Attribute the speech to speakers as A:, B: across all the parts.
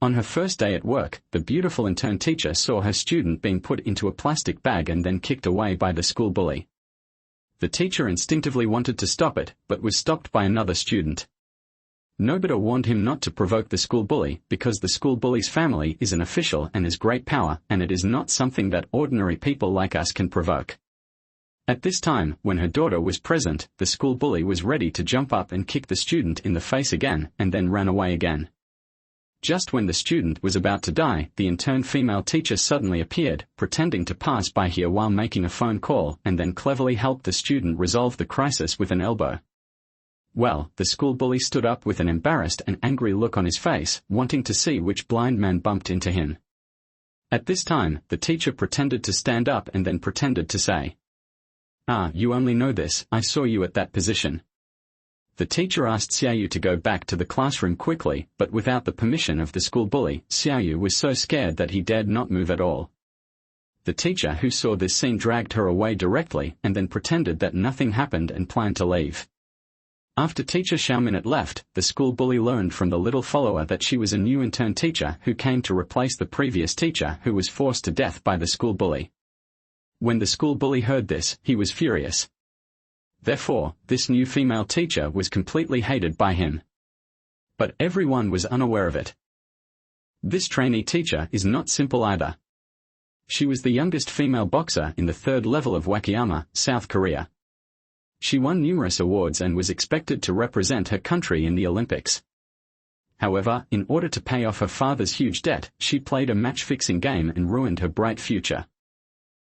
A: On her first day at work, the beautiful intern teacher saw her student being put into a plastic bag and then kicked away by the school bully. The teacher instinctively wanted to stop it, but was stopped by another student. Nobody warned him not to provoke the school bully because the school bully's family is an official and has great power, and it is not something that ordinary people like us can provoke. At this time, when her daughter was present, the school bully was ready to jump up and kick the student in the face again, and then ran away again. Just when the student was about to die, the intern female teacher suddenly appeared, pretending to pass by here while making a phone call, and then cleverly helped the student resolve the crisis with an elbow. Well, the school bully stood up with an embarrassed and angry look on his face, wanting to see which blind man bumped into him. At this time, the teacher pretended to stand up and then pretended to say, "Ah, you only know this, I saw you at that position." The teacher asked Xiaoyu to go back to the classroom quickly, but without the permission of the school bully, Xiaoyu was so scared that he dared not move at all. The teacher who saw this scene dragged her away directly and then pretended that nothing happened and planned to leave. After teacher Xiaominate left, the school bully learned from the little follower that she was a new intern teacher who came to replace the previous teacher who was forced to death by the school bully. When the school bully heard this, he was furious. Therefore, this new female teacher was completely hated by him. But everyone was unaware of it. This trainee teacher is not simple either. She was the youngest female boxer in the 3rd level of Wakayama, South Korea. She won numerous awards and was expected to represent her country in the Olympics. However, in order to pay off her father's huge debt, she played a match-fixing game and ruined her bright future.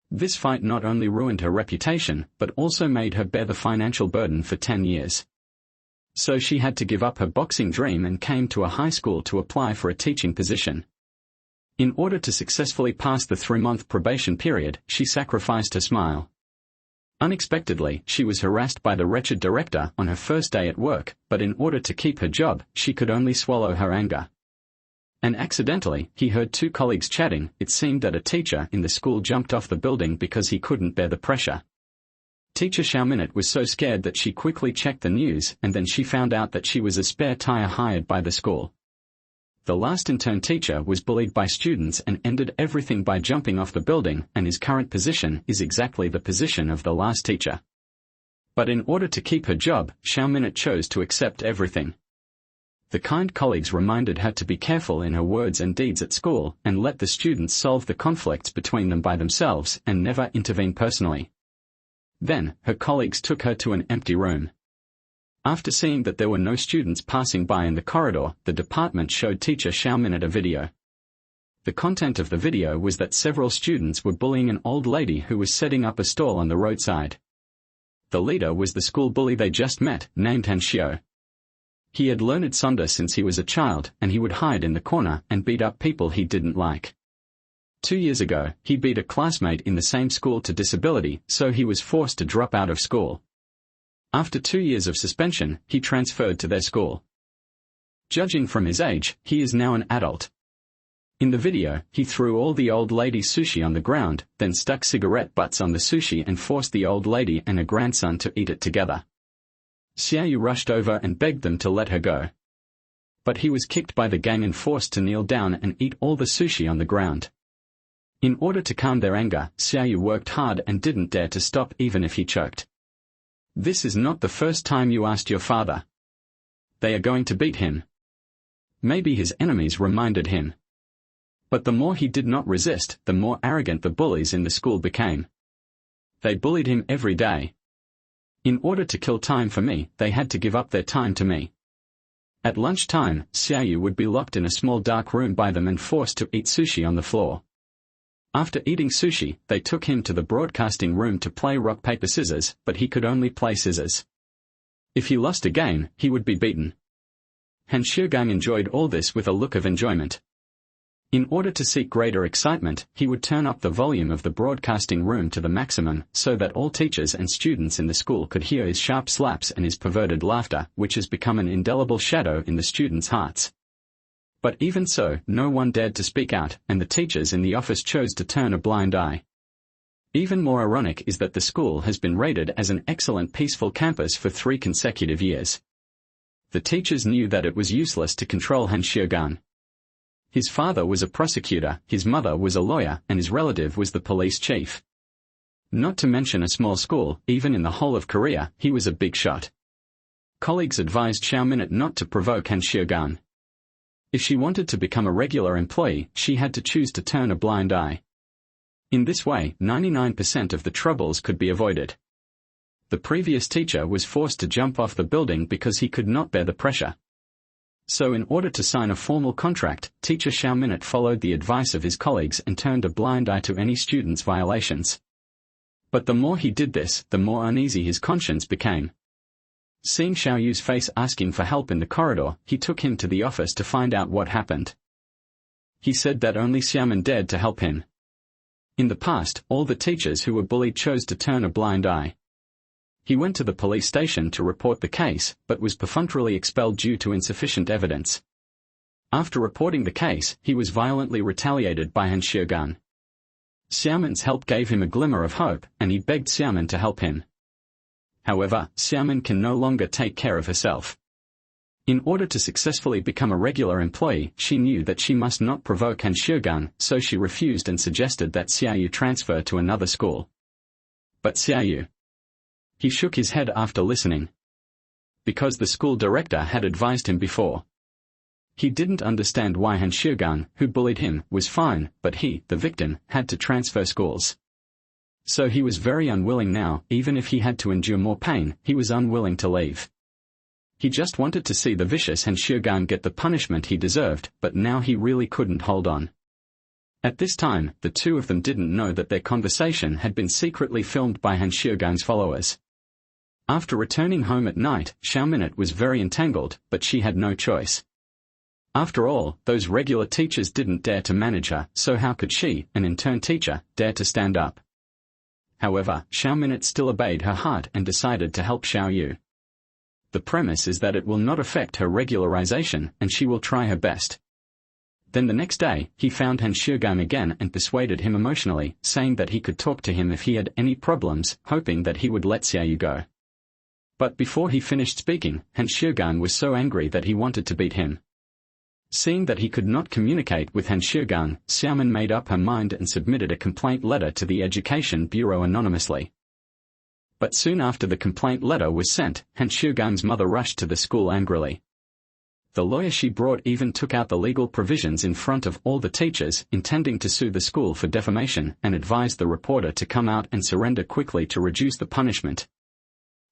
A: This fight not only ruined her reputation, but also made her bear the financial burden for 10 years. So she had to give up her boxing dream and came to a high school to apply for a teaching position. In order to successfully pass the 3-month probation period, she sacrificed her smile. Unexpectedly, she was harassed by the wretched director on her first day at work, but in order to keep her job, she could only swallow her anger. And accidentally, he heard 2 colleagues chatting. It seemed that a teacher in the school jumped off the building because he couldn't bear the pressure. Teacher Xiaominate was so scared that she quickly checked the news, and then she found out that she was a spare tire hired by the school. The last intern teacher was bullied by students and ended everything by jumping off the building, and his current position is exactly the position of the last teacher. But in order to keep her job, Xiaominate chose to accept everything. The kind colleagues reminded her to be careful in her words and deeds at school, and let the students solve the conflicts between them by themselves and never intervene personally. Then, her colleagues took her to an empty room. After seeing that there were no students passing by in the corridor, the department showed teacher Xiaominate a video. The content of the video was that several students were bullying an old lady who was setting up a stall on the roadside. The leader was the school bully they just met, named Han Xiao. He had learned Sunda since he was a child, and he would hide in the corner and beat up people he didn't like. 2 years ago, he beat a classmate in the same school to disability, so he was forced to drop out of school. After 2 years of suspension, he transferred to their school. Judging from his age, he is now an adult. In the video, he threw all the old lady's sushi on the ground, then stuck cigarette butts on the sushi and forced the old lady and her grandson to eat it together. Xiaoyu rushed over and begged them to let her go. But he was kicked by the gang and forced to kneel down and eat all the sushi on the ground. In order to calm their anger, Xiaoyu worked hard and didn't dare to stop even if he choked. This is not the first time you asked your father. They are going to beat him. Maybe his enemies reminded him. But the more he did not resist, the more arrogant the bullies in the school became. They bullied him every day. In order to kill time for me, they had to give up their time to me. At lunchtime, Xiaoyu would be locked in a small dark room by them and forced to eat sushi on the floor. After eating sushi, they took him to the broadcasting room to play rock paper scissors, but he could only play scissors. If he lost a game, he would be beaten. Han Xiaogang enjoyed all this with a look of enjoyment. In order to seek greater excitement, he would turn up the volume of the broadcasting room to the maximum, so that all teachers and students in the school could hear his sharp slaps and his perverted laughter, which has become an indelible shadow in the students' hearts. But even so, no one dared to speak out, and the teachers in the office chose to turn a blind eye. Even more ironic is that the school has been rated as an excellent peaceful campus for 3 consecutive years. The teachers knew that it was useless to control Han Xiaogang. His father was a prosecutor, his mother was a lawyer, and his relative was the police chief. Not to mention a small school, even in the whole of Korea, he was a big shot. Colleagues advised Xiao Minute not to provoke Han Xiugan. If she wanted to become a regular employee, she had to choose to turn a blind eye. In this way, 99% of the troubles could be avoided. The previous teacher was forced to jump off the building because he could not bear the pressure. So in order to sign a formal contract, teacher Xiao Minute followed the advice of his colleagues and turned a blind eye to any student's violations. But the more he did this, the more uneasy his conscience became. Seeing Xiao Yu's face asking for help in the corridor, he took him to the office to find out what happened. He said that only Xiaomin dared to help him. In the past, all the teachers who were bullied chose to turn a blind eye. He went to the police station to report the case, but was perfunctorily expelled due to insufficient evidence. After reporting the case, he was violently retaliated by Han Xiugan. Xiaomin's help gave him a glimmer of hope, and he begged Xiaomin to help him. However, Xiaomin can no longer take care of herself. In order to successfully become a regular employee, she knew that she must not provoke Han Xiugan, so she refused and suggested that Xiaoyu transfer to another school. But Xiaoyu. He shook his head after listening. Because the school director had advised him before. He didn't understand why Han Xiugan, who bullied him, was fine, but he, the victim, had to transfer schools. So he was very unwilling now, even if he had to endure more pain, he was unwilling to leave. He just wanted to see the vicious Han Xiugan get the punishment he deserved, but now he really couldn't hold on. At this time, the two of them didn't know that their conversation had been secretly filmed by Han Xiugan's followers. After returning home at night, Xiao Minute was very entangled, but she had no choice. After all, those regular teachers didn't dare to manage her, so how could she, an intern teacher, dare to stand up? However, Xiao Minute still obeyed her heart and decided to help Xiao Yu. The premise is that it will not affect her regularization, and she will try her best. Then the next day, he found Han Xiugan again and persuaded him emotionally, saying that he could talk to him if he had any problems, hoping that he would let Xiao Yu go. But before he finished speaking, Han Xiugan was so angry that he wanted to beat him. Seeing that he could not communicate with Han Xiugan, Xiaomin made up her mind and submitted a complaint letter to the Education Bureau anonymously. But soon after the complaint letter was sent, Han Xiugan's mother rushed to the school angrily. The lawyer she brought even took out the legal provisions in front of all the teachers, intending to sue the school for defamation, and advised the reporter to come out and surrender quickly to reduce the punishment.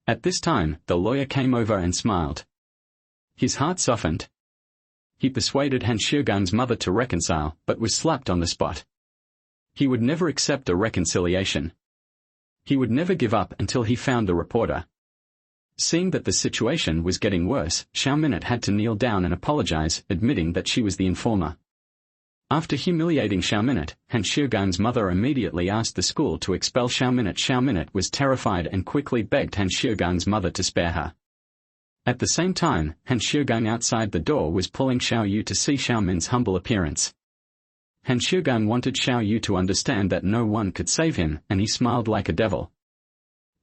A: At this time, the lawyer came over and smiled. His heart softened. He persuaded Han Xiugan's mother to reconcile, but was slapped on the spot. He would never accept a reconciliation. He would never give up until he found the reporter. Seeing that the situation was getting worse, Xiao Minute had to kneel down and apologize, admitting that she was the informer. After humiliating Xiao Minute, Han Xiugan's mother immediately asked the school to expel Xiao Minute. Xiao Minute was terrified and quickly begged Han Xiugan's mother to spare her. At the same time, Han Xiugan outside the door was pulling Xiao Yu to see Xiao Min's humble appearance. Han Xiugan wanted Xiao Yu to understand that no one could save him, and he smiled like a devil.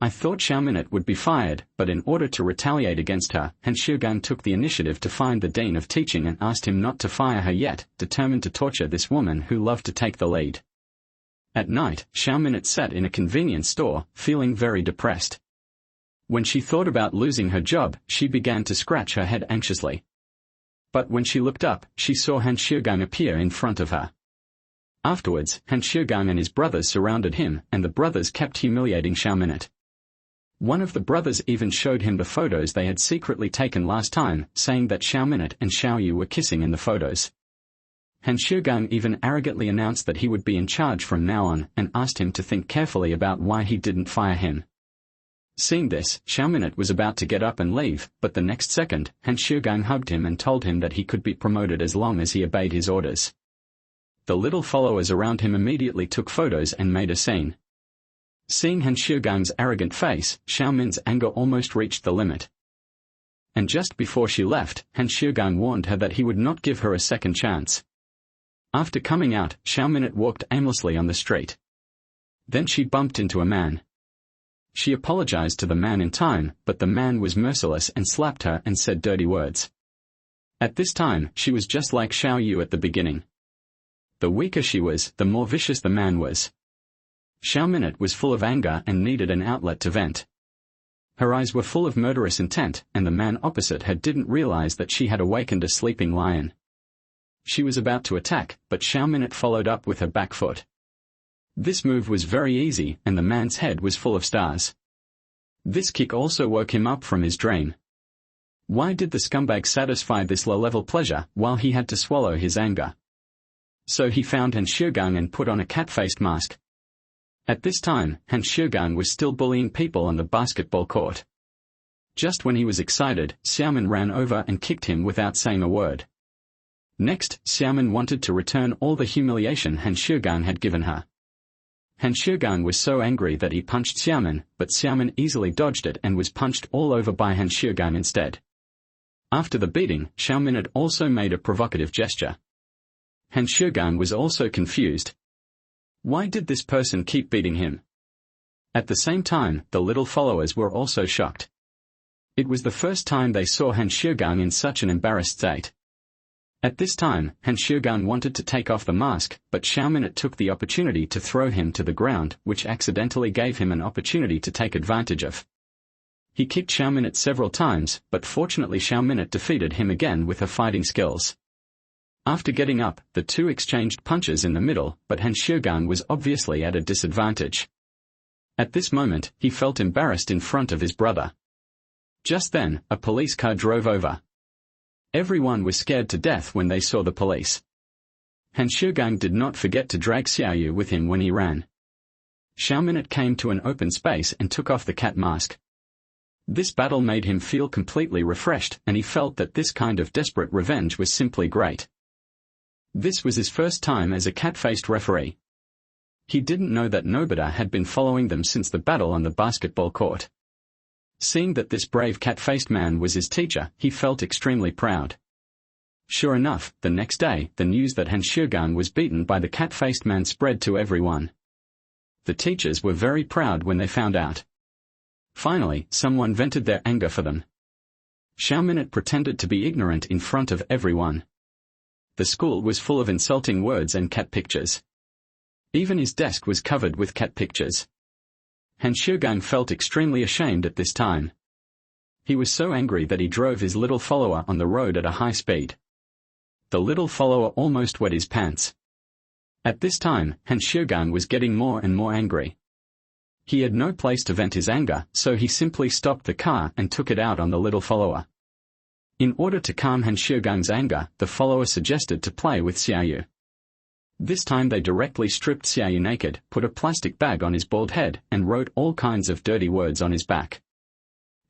A: I thought Xiao Minute would be fired, but in order to retaliate against her, Han Xiugan took the initiative to find the dean of teaching and asked him not to fire her yet, determined to torture this woman who loved to take the lead. At night, Xiao Minute sat in a convenience store, feeling very depressed. When she thought about losing her job, she began to scratch her head anxiously. But when she looked up, she saw Han Xiugan appear in front of her. Afterwards, Han Xiugan and his brothers surrounded him, and the brothers kept humiliating Xiao Minute. One of the brothers even showed him the photos they had secretly taken last time, saying that Xiao Minute and Xiao Yu were kissing in the photos. Han Xiugan even arrogantly announced that he would be in charge from now on, and asked him to think carefully about why he didn't fire him. Seeing this, Xiao Minute was about to get up and leave, but the next second, Han Xiugan hugged him and told him that he could be promoted as long as he obeyed his orders. The little followers around him immediately took photos and made a scene. Seeing Han Xiugan's arrogant face, Xiao Min's anger almost reached the limit. And just before she left, Han Xiugan warned her that he would not give her a second chance. After coming out, Xiao Minute walked aimlessly on the street. Then she bumped into a man. She apologized to the man in time, but the man was merciless and slapped her and said dirty words. At this time, she was just like Xiao Yu at the beginning. The weaker she was, the more vicious the man was. Xiao Minute was full of anger and needed an outlet to vent. Her eyes were full of murderous intent, and the man opposite her didn't realize that she had awakened a sleeping lion. She was about to attack, but Xiao Minute followed up with her back foot. This move was very easy, and the man's head was full of stars. This kick also woke him up from his dream. Why did the scumbag satisfy this low-level pleasure while he had to swallow his anger? So he found Han Shougang and put on a cat-faced mask. At this time, Han Shougang was still bullying people on the basketball court. Just when he was excited, Xiaomin ran over and kicked him without saying a word. Next, Xiaomin wanted to return all the humiliation Han Shougang had given her. Han Shougang was so angry that he punched Xiaomin, but Xiaomin easily dodged it and was punched all over by Han Shougang instead. After the beating, Xiao Minute also made a provocative gesture. Han Shougang was also confused. Why did this person keep beating him? At the same time, the little followers were also shocked. It was the first time they saw Han Shougang in such an embarrassed state. At this time, Han Shougang wanted to take off the mask, but Xiao Minute took the opportunity to throw him to the ground, which accidentally gave him an opportunity to take advantage of. He kicked Xiao Minute several times, but fortunately Xiao Minute defeated him again with her fighting skills. After getting up, the two exchanged punches in the middle, but Han Shougang was obviously at a disadvantage. At this moment, he felt embarrassed in front of his brother. Just then, a police car drove over. Everyone was scared to death when they saw the police. Han Shougang did not forget to drag Xiaoyu with him when he ran. Xiao Minute came to an open space and took off the cat mask. This battle made him feel completely refreshed, and he felt that this kind of desperate revenge was simply great. This was his first time as a cat-faced referee. He didn't know that Nobita had been following them since the battle on the basketball court. Seeing that this brave cat-faced man was his teacher, he felt extremely proud. Sure enough, the next day, the news that Han Shougang was beaten by the cat-faced man spread to everyone. The teachers were very proud when they found out. Finally, someone vented their anger for them. Xiao Minute pretended to be ignorant in front of everyone. The school was full of insulting words and cat pictures. Even his desk was covered with cat pictures. Han Shougang felt extremely ashamed at this time. He was so angry that he drove his little follower on the road at a high speed. The little follower almost wet his pants. At this time, Han Shougang was getting more and more angry. He had no place to vent his anger, so he simply stopped the car and took it out on the little follower. In order to calm Han Shougang's anger, the follower suggested to play with Xiaoyu. This time they directly stripped Xiaoyu naked, put a plastic bag on his bald head, and wrote all kinds of dirty words on his back.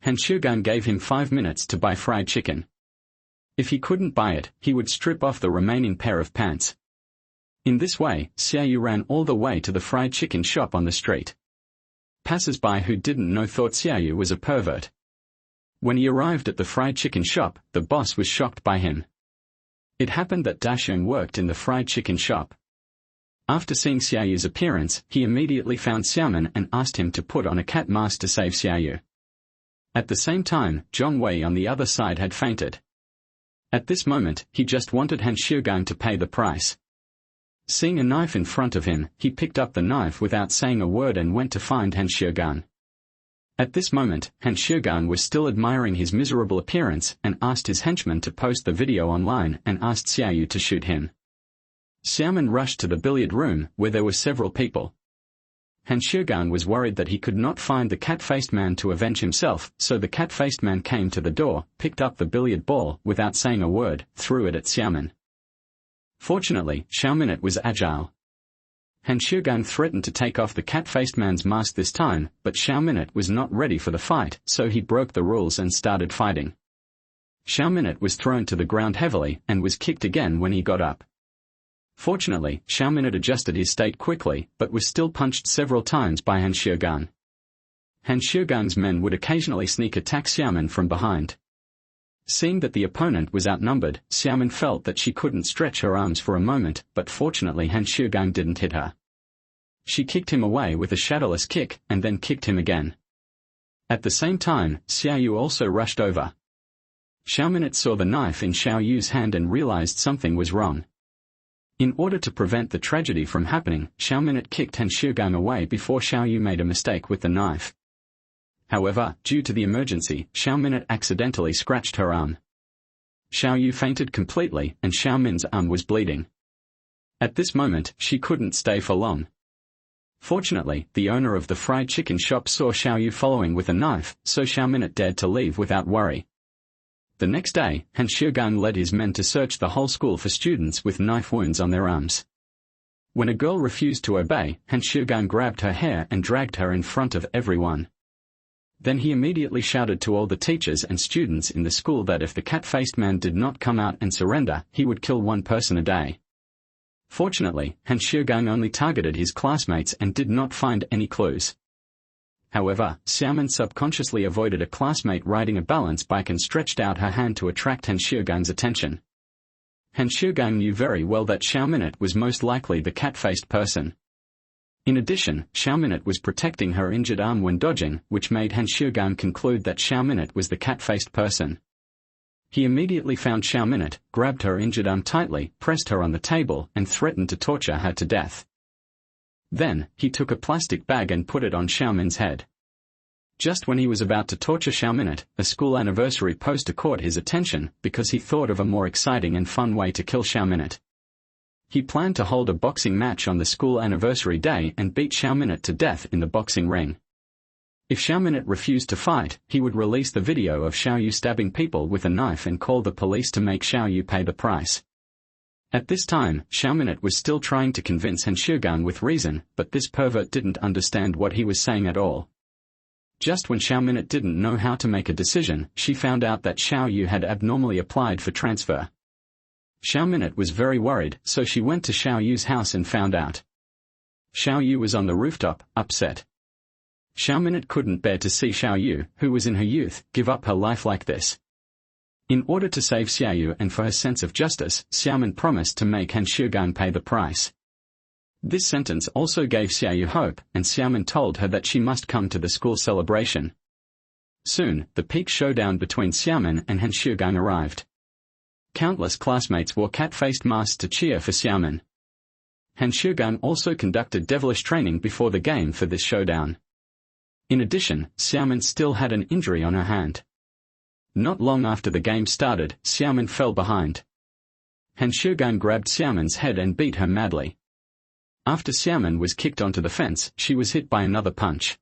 A: Han Shougang gave him 5 minutes to buy fried chicken. If he couldn't buy it, he would strip off the remaining pair of pants. In this way, Xiaoyu ran all the way to the fried chicken shop on the street. Passers-by who didn't know thought Xiaoyu was a pervert. When he arrived at the fried chicken shop, the boss was shocked by him. It happened that Dasheng worked in the fried chicken shop. After seeing Xiaoyu's appearance, he immediately found Xiaomin and asked him to put on a cat mask to save Xiaoyu. At the same time, Zhong Wei on the other side had fainted. At this moment, he just wanted Han Shougang to pay the price. Seeing a knife in front of him, he picked up the knife without saying a word and went to find Han Shougang. At this moment, Han Shougang was still admiring his miserable appearance and asked his henchman to post the video online and asked Xiaoyu to shoot him. Xiaomin rushed to the billiard room, where there were several people. Han Shougang was worried that he could not find the cat-faced man to avenge himself, so the cat-faced man came to the door, picked up the billiard ball without saying a word, threw it at Xiaomin. Fortunately, Xiao Minute was agile. Han Shougang threatened to take off the cat-faced man's mask this time, but Xiao Minute was not ready for the fight, so he broke the rules and started fighting. Xiao Minute was thrown to the ground heavily and was kicked again when he got up. Fortunately, Xiao Minute adjusted his state quickly, but was still punched several times by Han Shougang. Han Shougang's men would occasionally sneak attack Xiaomin from behind. Seeing that the opponent was outnumbered, Xiaomin felt that she couldn't stretch her arms for a moment, but fortunately Han Shougang didn't hit her. She kicked him away with a shadowless kick, and then kicked him again. At the same time, Xiaoyu also rushed over. Xiao Minute saw the knife in Xiaoyu's hand and realized something was wrong. In order to prevent the tragedy from happening, Xiao Minute kicked Han Xiugang away before Xiao Yu made a mistake with the knife. However, due to the emergency, Xiao Minute accidentally scratched her arm. Xiao Yu fainted completely, and Xiao Min's arm was bleeding. At this moment, she couldn't stay for long. Fortunately, the owner of the fried chicken shop saw Xiao Yu following with a knife, so Xiao Minute dared to leave without worry. The next day, Han Xiugang led his men to search the whole school for students with knife wounds on their arms. When a girl refused to obey, Han Xiugang grabbed her hair and dragged her in front of everyone. Then he immediately shouted to all the teachers and students in the school that if the cat-faced man did not come out and surrender, he would kill one person a day. Fortunately, Han Xiugang only targeted his classmates and did not find any clues. However, Xiaomin subconsciously avoided a classmate riding a balance bike and stretched out her hand to attract Han Xiugang's attention. Han Xiugang knew very well that Xiao Minute was most likely the cat-faced person. In addition, Xiao Minute was protecting her injured arm when dodging, which made Han Xiugang conclude that Xiao Minute was the cat-faced person. He immediately found Xiao Minute, grabbed her injured arm tightly, pressed her on the table, and threatened to torture her to death. Then, he took a plastic bag and put it on Xiao Min's head. Just when he was about to torture Xiao Minute, a school anniversary poster caught his attention because he thought of a more exciting and fun way to kill Xiao Minute. He planned to hold a boxing match on the school anniversary day and beat Xiao Minute to death in the boxing ring. If Xiao Minute refused to fight, he would release the video of Xiao Yu stabbing people with a knife and call the police to make Xiao Yu pay the price. At this time, Xiao Minute was still trying to convince Han Xiugang with reason, but this pervert didn't understand what he was saying at all. Just when Xiao Minute didn't know how to make a decision, she found out that Xiao Yu had abnormally applied for transfer. Xiao Minute was very worried, so she went to Xiao Yu's house and found out. Xiao Yu was on the rooftop, upset. Xiao Minute couldn't bear to see Xiao Yu, who was in her youth, give up her life like this. In order to save Xiao Yu and for her sense of justice, Xiaomin promised to make Han Xiugang pay the price. This sentence also gave Xiao Yu hope, and Xiaomin told her that she must come to the school celebration. Soon, the peak showdown between Xiaomin and Han Xiugang arrived. Countless classmates wore cat-faced masks to cheer for Xiaomin. Han Xiugang also conducted devilish training before the game for this showdown. In addition, Xiaomin still had an injury on her hand. Not long after the game started, Xiaomin fell behind. Han Xiugang grabbed Xiaomin's head and beat her madly. After Xiaomin was kicked onto the fence, she was hit by another punch.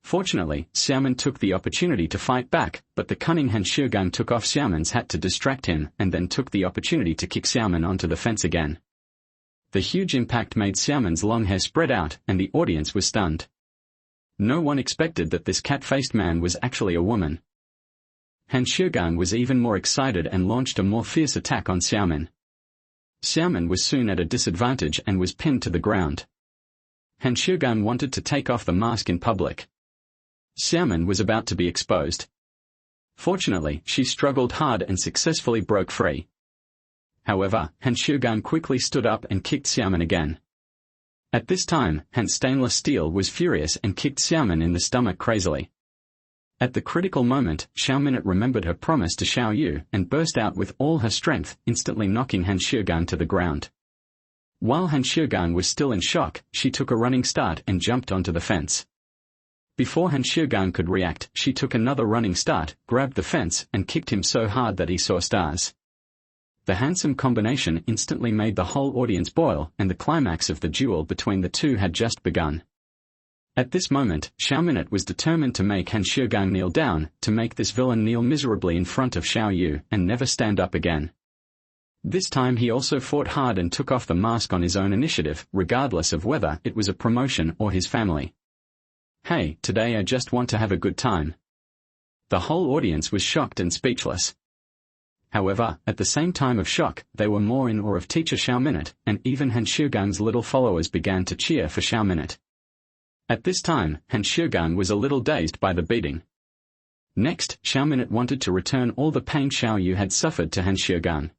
A: Fortunately, Xiaomin took the opportunity to fight back, but the cunning Han Xiugang took off Xiaomin's hat to distract him and then took the opportunity to kick Xiaomin onto the fence again. The huge impact made Xiaomin's long hair spread out, and the audience was stunned. No one expected that this cat-faced man was actually a woman. Han Xiugang was even more excited and launched a more fierce attack on Xiaomin. Xiaomin was soon at a disadvantage and was pinned to the ground. Han Xiugang wanted to take off the mask in public. Xiaomin was about to be exposed. Fortunately, she struggled hard and successfully broke free. However, Han Xiugang quickly stood up and kicked Xiaomin again. At this time, Han Stainless Steel was furious and kicked Xiaomin in the stomach crazily. At the critical moment, Xiao Minute remembered her promise to Xiao Yu and burst out with all her strength, instantly knocking Han Xiugang to the ground. While Han Xiugang was still in shock, she took a running start and jumped onto the fence. Before Han Xiugang could react, she took another running start, grabbed the fence, and kicked him so hard that he saw stars. The handsome combination instantly made the whole audience boil, and the climax of the duel between the two had just begun. At this moment, Xiao Minute was determined to make Han Xiugang kneel down, to make this villain kneel miserably in front of Xiao Yu and never stand up again. This time he also fought hard and took off the mask on his own initiative, regardless of whether it was a promotion or his family. Hey, today I just want to have a good time. The whole audience was shocked and speechless. However, at the same time of shock, they were more in awe of teacher Xiao Minute, and even Han Xiugang's little followers began to cheer for Xiao Minute. At this time, Han Xiugang was a little dazed by the beating. Next, Xiao Minute wanted to return all the pain Xiao Yu had suffered to Han Xiugang.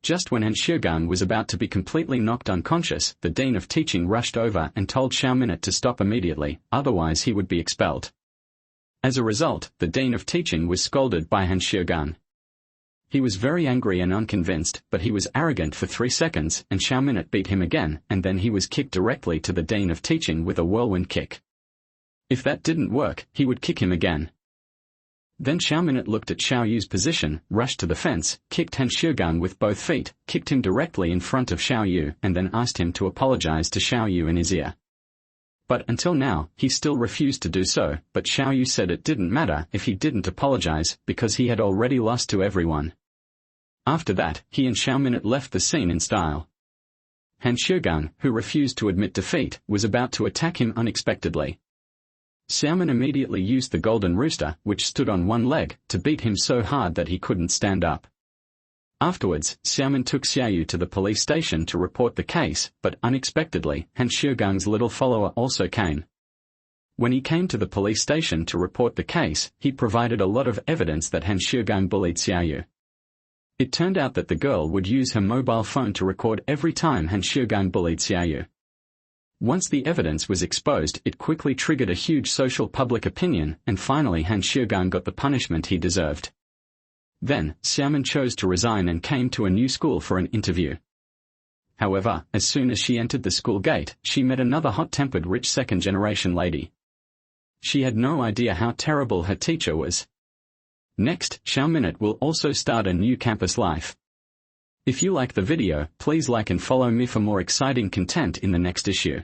A: Just when Han Xiugang was about to be completely knocked unconscious, the Dean of Teaching rushed over and told Xiao Minute to stop immediately, otherwise he would be expelled. As a result, the Dean of Teaching was scolded by Han Xiugang. He was very angry and unconvinced, but he was arrogant for 3 seconds, and Xiao Minute beat him again, and then he was kicked directly to the Dean of Teaching with a whirlwind kick. If that didn't work, he would kick him again. Then Xiao Minute looked at Xiao Yu's position, rushed to the fence, kicked Han Shugang with both feet, kicked him directly in front of Xiao Yu, and then asked him to apologize to Xiao Yu in his ear. But until now, he still refused to do so, but Xiao Yu said it didn't matter if he didn't apologize, because he had already lost to everyone. After that, he and Xiao Minute left the scene in style. Han Shugang, who refused to admit defeat, was about to attack him unexpectedly. Xiaomin immediately used the golden rooster, which stood on one leg, to beat him so hard that he couldn't stand up. Afterwards, Xiaomin took Xiaoyu to the police station to report the case, but unexpectedly, Han Shugang's little follower also came. When he came to the police station to report the case, he provided a lot of evidence that Han Shugang bullied Xiaoyu. It turned out that the girl would use her mobile phone to record every time Han Shugang bullied Xiaoyu. Once the evidence was exposed, it quickly triggered a huge social public opinion, and finally Han Shugang got the punishment he deserved. Then, Xiaomin chose to resign and came to a new school for an interview. However, as soon as she entered the school gate, she met another hot-tempered rich second-generation lady. She had no idea how terrible her teacher was. Next, Xiao Minute will also start a new campus life. If you like the video, please like and follow me for more exciting content in the next issue.